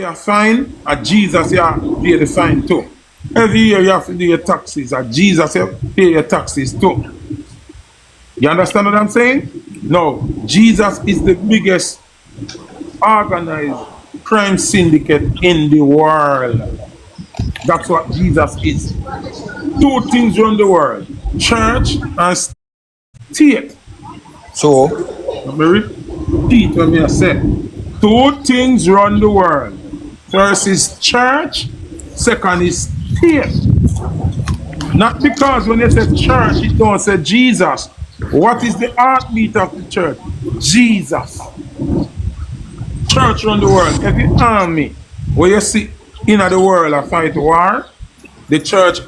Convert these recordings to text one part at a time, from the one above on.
a fine, and Jesus you pay the fine too. Every year you have to do your taxes, and Jesus you pay your taxes too. You understand what I'm saying? No, Jesus is the biggest organized crime syndicate in the world. That's what Jesus is. Two things run the world: church and state. So, Let me repeat what I said. Two things run the world. First is church, second is state. Not because when they say church, it don't say Jesus. What is the heartbeat of the church? Jesus. Church run the world. Every army where you see in the world a fight war, the church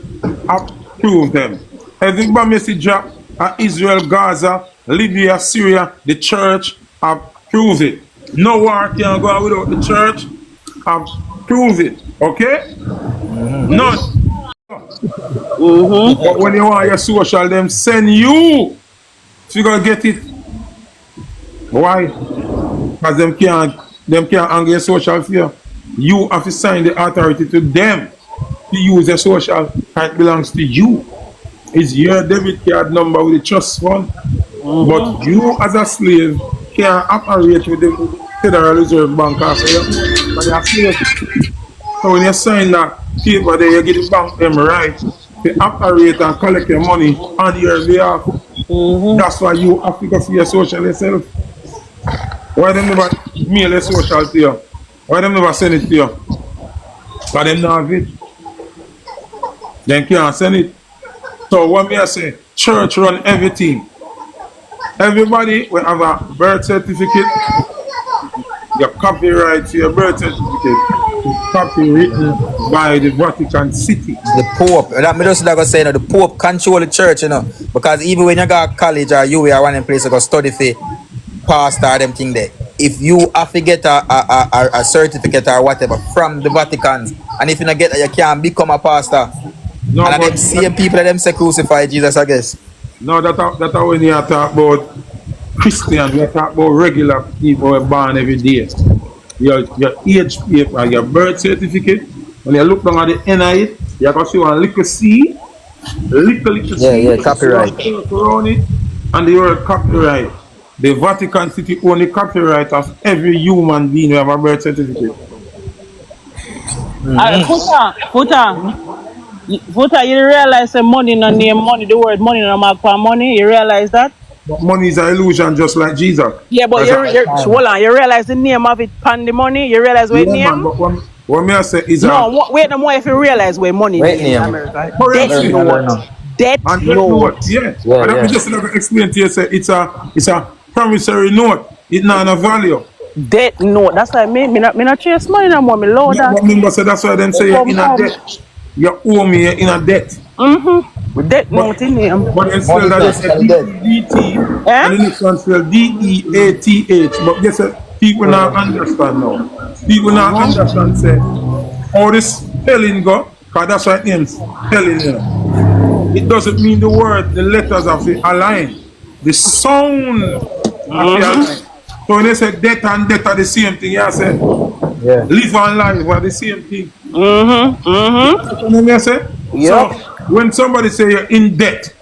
approve them. Every bomb you see drop at Israel, Gaza, Libya, Syria, the church approves it. No war can go on without the church approve it. Okay? None. But when you want your social, them send you. So you gotta get it. Why? Because them can't hang your social fear. You have to sign the authority to them to use your social, and it belongs to you. It's your debit card number with the trust fund. But you as a slave can't operate with the Federal Reserve Bank after you. But you're a slave. So when you sign that paper there, you get the bank them right to operate and collect your money on your behalf. That's why you have to go for your social yourself. Why them never mail a social to you? Why them never send it to you? Because them not have it. Them can't send it. So what me I say, church run everything. Everybody will have a birth certificate, your copyright to your birth certificate, copy written by the Vatican City. the Pope, that me just like I say, the Pope control the church, because even when you go to college or you are one place to go study for pastor them thing there, if you have to get a certificate or whatever from the Vatican, and if you not get that, you can't become a pastor. No, and them same people that them say crucify Jesus, I guess. No, that's when you talk about Christians, we talk about regular people who are born every day. Your age paper, your birth certificate, when you look down at the end of it, you can see one little C, little C, Yeah, copyright. around it, and the word copyright. The Vatican City own the copyright of every human being who have a birth certificate. Foota, you realize the money no name money, the word money no mark for money, you realize that? But money is an illusion just like Jesus. Yeah, but hold on, you realize the name of it pan the money, you realize where Yeah, name? man, but what me I say is Wait no more if you realize where money Wait, is in name. America. currency Debt note. note. Debt And that note. note, yeah. Yeah, And let yeah. me just explain to you, say it's a promissory note. It's not a value. Debt note. That's what I mean. Me not chase money no more, me low that. But remember, so that's why them say you're in a debt. You owe me, you're in a debt. Debt note in name. But then still that is a DET, and the next one spell DEATH. But guess what? People now understand now. People now understand, say, how this spelling go, because that's why it name's spelling, you know. It doesn't mean the word, the letters of it align. The sound of it align. So when they say debt and debt are the same thing, you say, live and life are the same thing. You know what I say? Yep. So when somebody say you're in debt,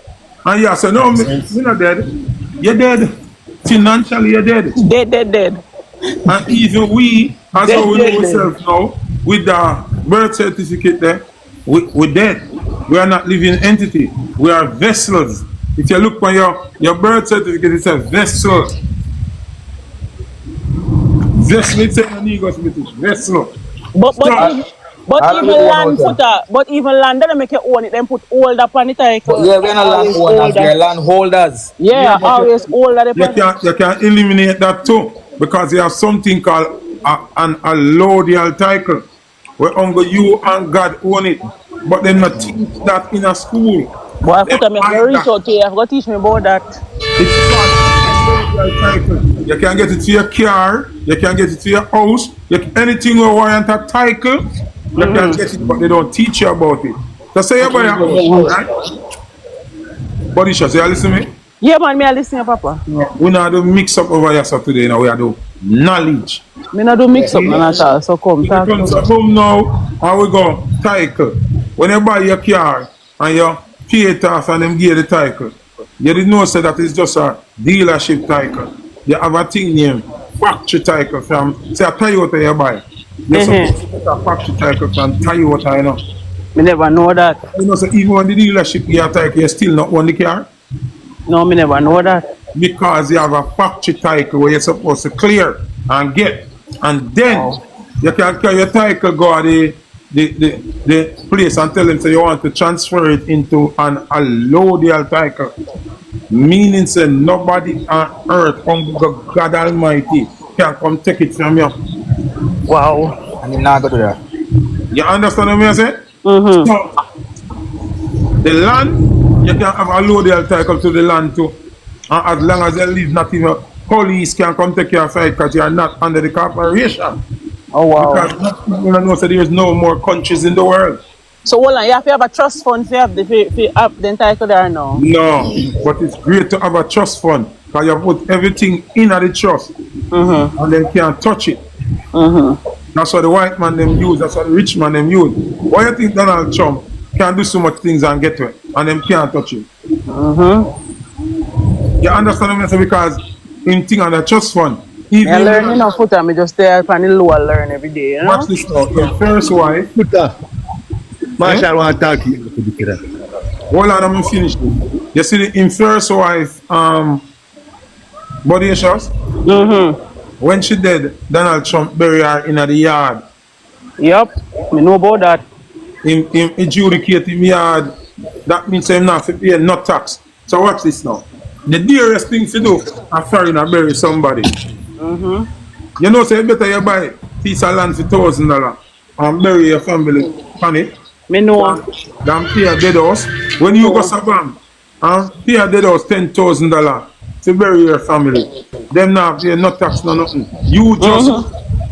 and you say, no, you're not dead. You're dead. Financially, you're dead. Dead. And even we, as how we know ourselves now, with the birth certificate there, we're dead. We are not living entity. We are vessels. If you look on your birth certificate, it says vessel. Vessel, it's a Negro British. Vessel. But even land, they make you own it. Then put old up on it. Yeah, we're not landowners, we're landholders. Yeah, always older. You can eliminate that too, because you have something called an allodial title, where only you and God own it, but they not teach that in a school. Boy, I put a reach out here. I've got to teach me about that. It's called allodial title. You can get it to your car, you can get it to your house, anything where warrant a title, you can get it, but they don't teach you about it. So say you buy a house, right? Body shots, you listen to me? Yeah, man, me I listen, Papa. We not do mix up over here so today, now we are do knowledge. Me not do mix up none at all. So come When it talk to comes to me. home now, and we go title. When you buy your car and you pay it off and them give you the title, you didn't know say that it's just a dealership title. You have a thing named factory title from say a Toyota you buy. You're supposed to get a factory title from Toyota, you know. Me never know that. You know, so even when the dealership give you a title, you still not own the car No, me never know that. because you have a factory title where you're supposed to clear and get. And then you can carry your title, go to the place and tell them so you want to transfer it into an allodial title. Meaning say nobody on earth, God Almighty, can come take it from you. Wow. And him not go do that. You understand what I'm saying? So the land, you can have a allodial title to the land too. And as long as you live, not even police can come take your fight because you are not under the corporation. Oh wow. Because not people know so there is no more countries in the world. So hold on, you have to have a trust fund to have the title there now. No, but it's great to have a trust fund because you put everything in at the trust and then can't touch it. That's what the white man them use, that's what the rich man them use. Why you think Donald Trump can do so much things and get to it and them can't touch it? You understand what I'm saying? Because in thing on the trust fund, even I learn enough Foota, me just stay up on the lower learn every day, you know? watch this now, your first wife, Foota. Marshall want to talk to you. hold on, I'm finished. You see the in first wife, body shots? When she dead, Donald Trump bury her in the yard. Yep, me know about that. Him adjudicate him yard. That means him not to pay no tax. So watch this now. The dearest thing to do is ferry and bury somebody. You know, say better you buy a piece of land for $1,000 and bury your family on it Me know. than pay a dead house. When you go to bank and pay a dead house $10,000 to bury your family, them not pay no tax, no nothing. You just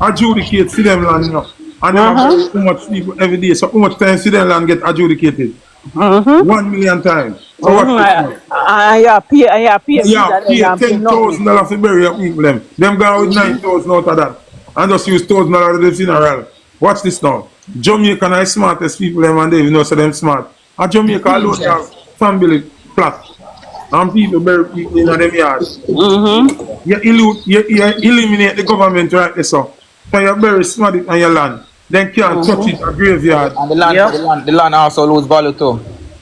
adjudicate for them land, you know. And them bury too much people every day. So how much time for them land get adjudicated? 1 million times. So what? Yeah, pay. Yeah, pay $10,000 to bury your people. Them go with 9,000 out of that. And just use $1,000 to the funeral. Watch this now. Jamaica are the smartest people them and they even know so them smart. And Jamaica alone have family plot. And people bury people in them yards. You eliminate the government right there, so. So you bury smart it on your land. Then can't touch it a graveyard. And the land also lose value too.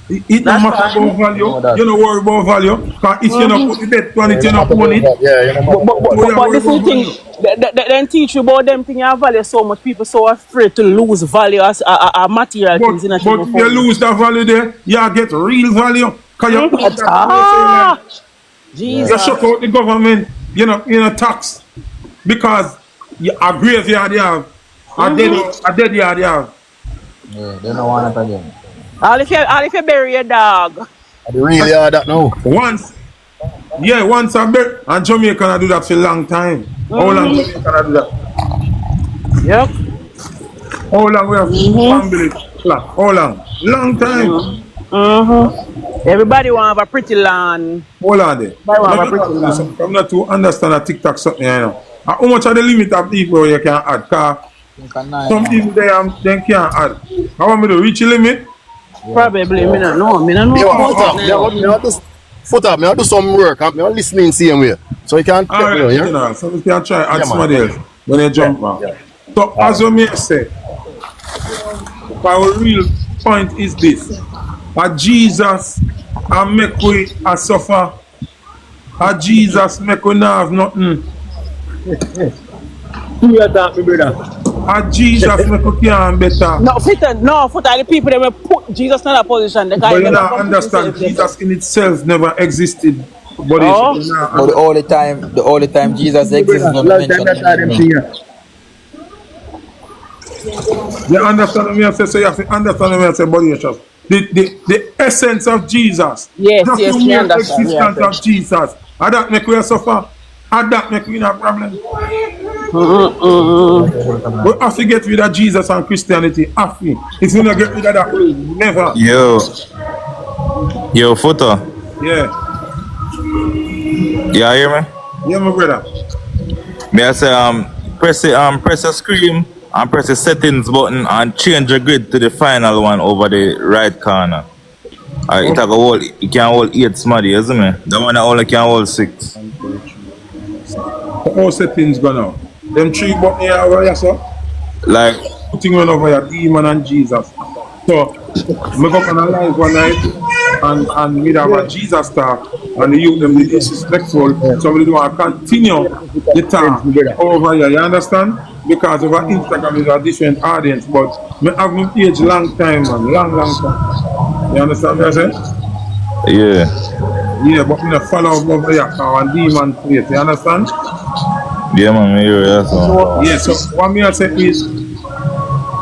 It don't matter about value. You don't worry about value. Because if you don't put the debt on it, you don't own it. But this is the thing, they teach you about them things you value so much. People so afraid to lose value as material things in a But if you lose that value there, you get real value. Because you put that Jesus. you shut out the government, you know, tax. Because a graveyard you have, a dead yard you have. Yeah, they don't want it again. All if you bury your dog. I really are that now. Once I bury, and Jamaica can do that for a long time. How long Jamaica can do that? Yep. How long we have family flat? How long? Long time. Everybody want to have a pretty land. Hold on there. I'm not to understand a TikTok something, you know. How much are the limit of people you can add? Because some people they can't add. How want me to reach the limit? Probably, me not know. Me not know about it. Foota, me do some work. I'm listening same way. So you can All right, you know, so we can try add somebody else when you jump back. So as you may say, our real point is this. Jesus and make we suffer. Jesus make we not have nothing. you are that, my brother. Jesus make we can't better. No, Foota, the people that will put Jesus in that position. But you don't understand, Jesus in itself never existed. But But the only time Jesus exists is not mentioned. You understand me? I say so. You have to understand me. I say, body yourself. The essence of Jesus. Yes, That's yes, the me mere understand. existence of Jesus. And that make we suffer. And that make we have problem. We have to get rid of Jesus and Christianity. Have to. If we not get rid of that, we'll never. Yo, Foota. Yeah. Yeah, hear me? Yeah, my brother. Me I say press the screen and press the settings button and change the grid to the final one over the right corner. It Okay. can hold it can hold 8 smarty, isn't it? The one that only can hold 6. So all settings gone out. Them three button here over here, sir. Like Putting one over here, demon and Jesus. So me go on a live one night and we have a Jesus talk and the youth them be disrespectful. So we don't want to continue the talk over here. You understand? Because of our Instagram is a different audience, but me have my page long time, man, long time. You understand what I say? yeah. Yeah, but me not follow up over here and demon place. You understand? Yeah man, me hear you, that's all. Yeah. So what me I say is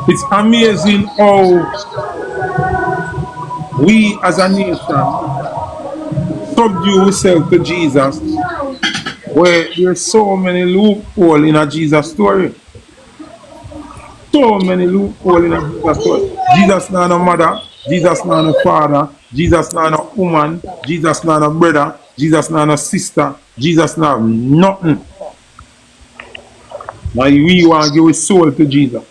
it's amazing how we as a nation subdue ourselves to Jesus, where there's so many loopholes in a Jesus story. So many loopholes in a Jesus story. Jesus not a mother, Jesus not a father, Jesus not a woman, Jesus not a brother, Jesus not a sister, Jesus not nothing. Now we want to give his soul to Jesus.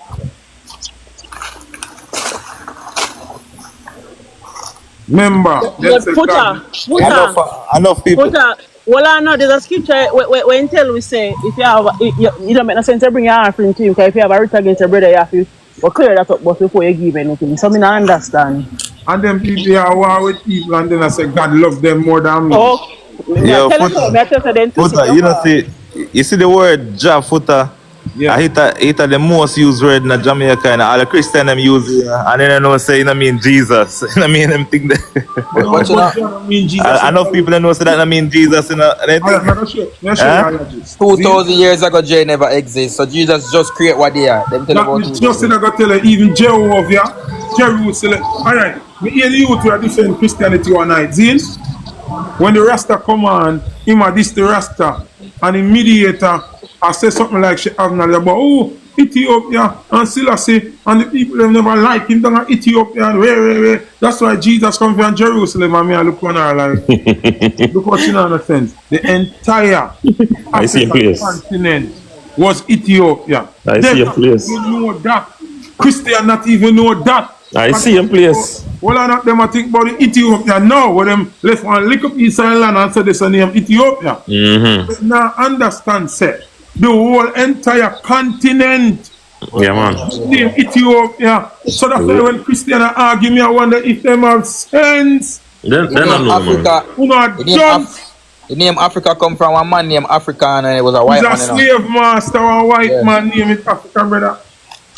Remember, But let's say Foota, God. Foota, Enough people. Foota. Well, I know there's a scripture when tell we say if you have you don't make no sense to bring your offering to him because if you have a writ against your brother you have to clear that up before you give anything. So me not understand. And then people are war with people and then I say God love them more than me. Oh, me I Yo, tell you so. Me I tell you so. Then twist it Foota, up. you know you see the word ja Foota? Yeah. I hit the most used word in the Jamaica and all the Christian them use it, and then I know say you know mean Jesus. You know mean them think that But no, But you know, but I mean Jesus. enough people don't know say that I mean Jesus, you know, and they Alright, think let me show you huh? how you just. See? 2,000 years ago, J never exist. So Jesus just create what they are. Them tell That about is just 2,000. I got tell you, even Jehovah, Jerusalem. Alright, me hear the youth who are defend Christianity one night. See? When the Rasta come on, him a this the Rasta, and the mediator, I say something like she have knowledge about Ethiopia and Selassie, and the people them never like him down in Ethiopia and where. That's why Jesus come from Jerusalem and me I look on her like, look what you know understand. The entire I see a African place. continent was Ethiopia. I They see a not place. even know that. Christian not even know that. I And see a place. well, I not them I think about the Ethiopia now, where them left one lick up East Island and said this a name Ethiopia. But now understand, say, the whole entire continent Yeah, man. name Ethiopia. So that's why when Christian argue me, I wonder if them have sense. The Then I name know, man. Africa, Who not the name, jump. the name Africa come from a man named African and it was a He's white a man, you know. slave master or a white Yeah. man name it African brother.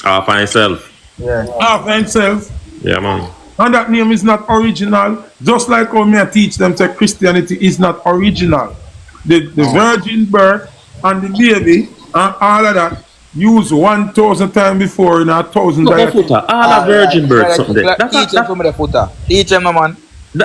Half by himself. Yeah. Half himself. Yeah, man. And that name is not original. Just like how me I teach them say Christianity is not original. The virgin birth and the baby and all of that used 1,000 times before in 1,000 Look at dialects. Foota. All a virgin bird, Right, something there. teach him from the Foota. Teach him, no, man.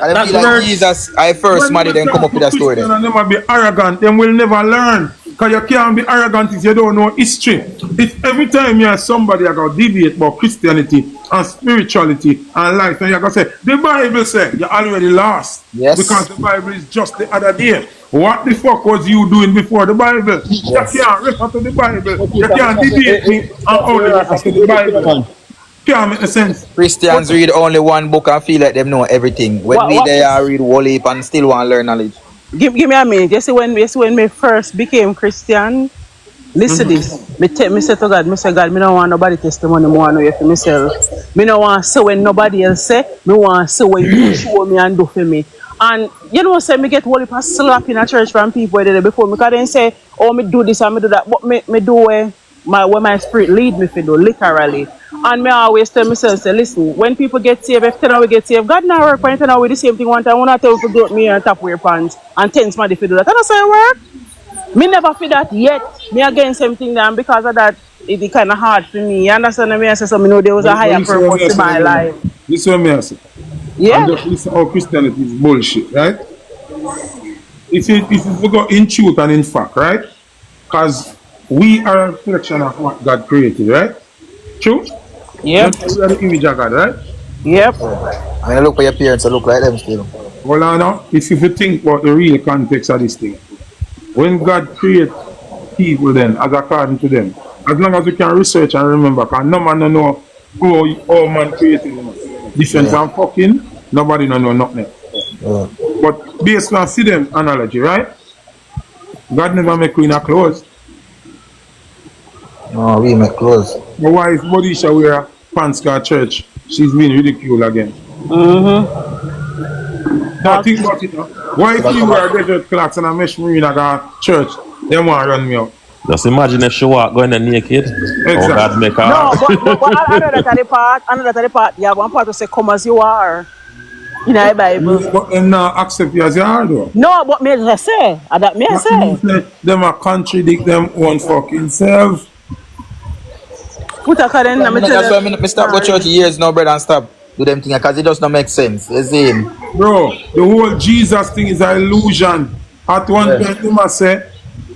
I That's feel like virgin. Jesus, I first man, then come up with a story Christian then. and them will be arrogant, them will never learn. Because you can't be arrogant if you don't know history. If every time you have somebody I got debate about Christianity and spirituality and life, and you got to say, the Bible say you already lost. Yes. Because the Bible is just the other day. What the fuck was you doing before the Bible? Yes. You can't refer to the Bible. You can't debate me and only refer to the Bible. Can't make sense. Christians read only one book and feel like them know everything. When we there read whole heap and still want to learn knowledge. Give me a minute. You see when me first became Christian, listen this. Me say to God, me say God, me don't want nobody testimony, me want to know for myself. Me don't want to say when nobody else say, me want to say when you show me and do for me. And you know, say me get whole heap of slap in a church from people there before me, because they say, oh, me do this and me do that, but me do where my spirit lead me to do, literally. And me always tell myself, say, listen, when people get saved, if 10 we get saved, God now work for 10 hours the same thing one time. I want to tell you to go me and tap your pants and 10 somebody to do that. And I say, work. Me never feel that yet. Me again same thing then, because of that, it's kind of hard for me. You understand me? I say, so me know there was a higher purpose in my life. This is what I say. Yeah. And just listen how Christianity is bullshit, right? If you go in truth and in fact, right? Because we are a reflection of what God created, right? True? Yep. We are the image of God, right? Yep. When I look for your parents, I look like them still. Well, now, if you think about the real context of this thing, when God created people then, as according to them, as long as we can research and remember, because no man no know how man created them. Different Yeah. from fucking, nobody no know nothing. Yeah. But based on see them analogy, right? God never make we in a clothes. No, we make clothes. My wife, Bodisha, wear pants car church. She's being ridiculed again. Now think about it now. Why if you wear desert clothes and a mesh marina go church, they want to run me out. Just imagine if she walk going there naked. Oh, Exactly. God make her. No, but another part, yeah, one part to say come as you are in the Bible. But them not accept you as you are though. No, but me I say, that me I That say. means that them a contradict them own fucking self. Put a current, I mean, that's why I stop go church years now, brother, and stop do them thing because it does not make sense. You see him? Bro, the whole Jesus thing is an illusion. At one point, they must say,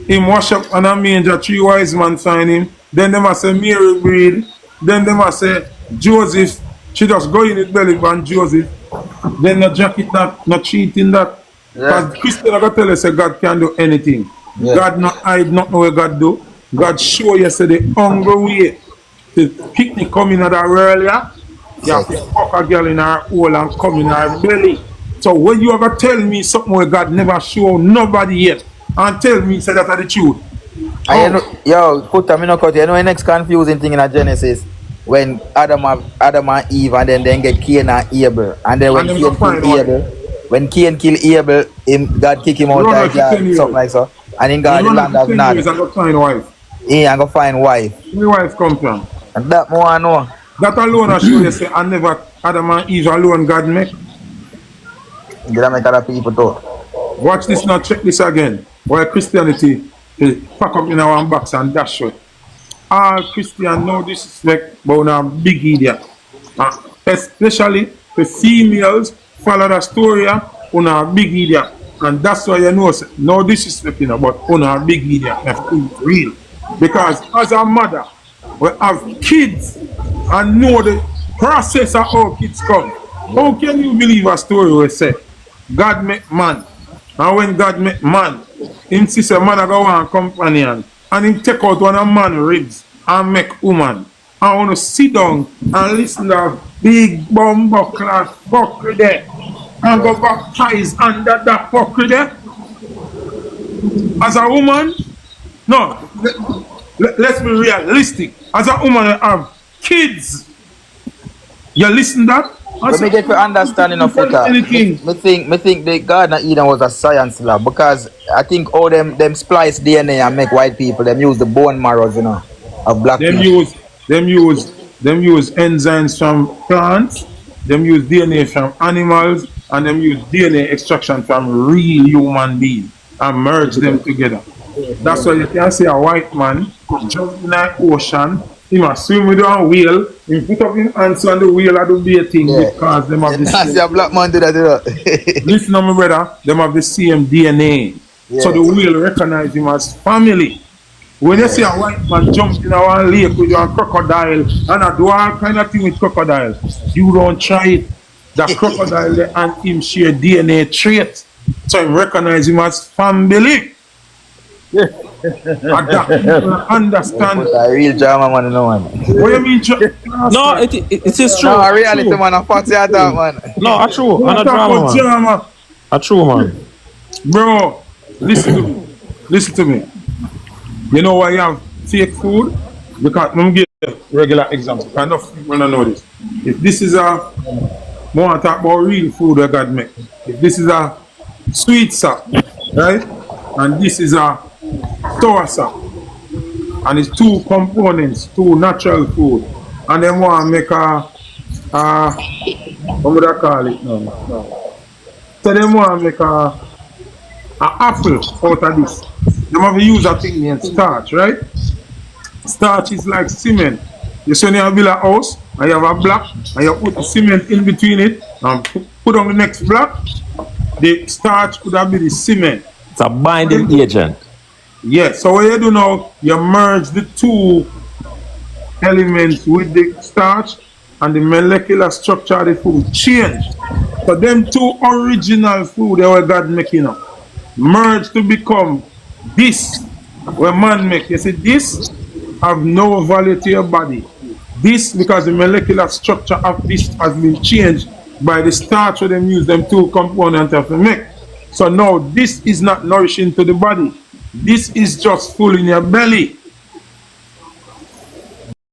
him wash up on a manger, three wise men find him. Then they must say Mary breed. Then they must say Joseph, she just go in his belly and Joseph. Then the jacket not cheating that. Because Christian are gonna tell us that God can do anything. Yeah. God not hide nothing what God do. God show you say the hunger way. The picnic coming out of earlier. You have to fuck a girl in her hole and come in her belly. So when you ever tell me something where God never show nobody yet and tell me say that are the truth. And you know, yo, Foota, me no cut. You know the next confusing thing in a Genesis when Adam and Eve and then get Cain and Abel. And then when And them Cain go find kill one. Abel, when Cain kill Abel, God kick him out Run like out to that, 10 years. something like so. And in You God the run land up of to 10 years Nod. and go find wife. He and go find wife. Where wife come from? And that more I know. That alone I show you say I never Adam and Eve alone God make. Did I make other people too? Watch this now, check this again. Why Christianity pack up in our box and dash it. All Christian know disrespect, but now big idiot. Especially the females follow the story on a big idiot. And that's why you know no disrespect, you know, but on a big idiot. That's real. Because as a mother, we have kids and know the process of how kids come. How can you believe a story where say God make man? And when God make man, him see say man a go one companion and him take out one of man ribs and make woman. I want to sit down and listen to big bumbo class fuckery there and go baptize under that fuckery there. As a woman, no, let's be realistic. As a woman, I have kids. You listen that? But me get to understanding of Foota. Anything. Me think the Garden of Eden was a science lab because I think all them splice DNA and make white people, them use the bone marrows, you know, of black Them people. use enzymes from plants, them use DNA from animals, and them use DNA extraction from real human beings and merge them together. That's why you can see a white man jump in an ocean, he must swim with a whale, he put up his hands on the wheel and do be a thing because them have the I see a same. black man do that, you know. Listen to me, brother, them have the same DNA. So the whale recognize him as family. When you see a white man jump in a lake with a crocodile and a do all kind of thing with crocodile, you don't try it. The crocodile and him share DNA traits. So him recognize him as family. And that people understand. A real drama man, you know, man. What you mean? No, it is true. No, a True. reality man, a party at that man. No, a true. I'm not drama, man. A true, man. Bro, listen to me. Listen to me. You know why you have fake food? Because let me give you a regular example. Kind of people don't know this. If this is a more talk about real food that God make. If this is a sweet sap, right? And this is a sour sap. And it's two components, two natural food. And then want to make what would I call it now? No. So they want to make a apple out of this. They have to use a thing named starch, right? Starch is like cement. You see when you build a house and you have a block and you put the cement in between it and put on the next block, the starch could have been the cement. It's a binding agent. Yes, so what you do now, you merge the two elements with the starch and the molecular structure of the food change. So them two original food that were God making up merge to become this where man make. You see, this have no value to your body. This because the molecular structure of this has been changed by the starch where them use them two components to make. So now this is not nourishing to the body. This is just full in your belly.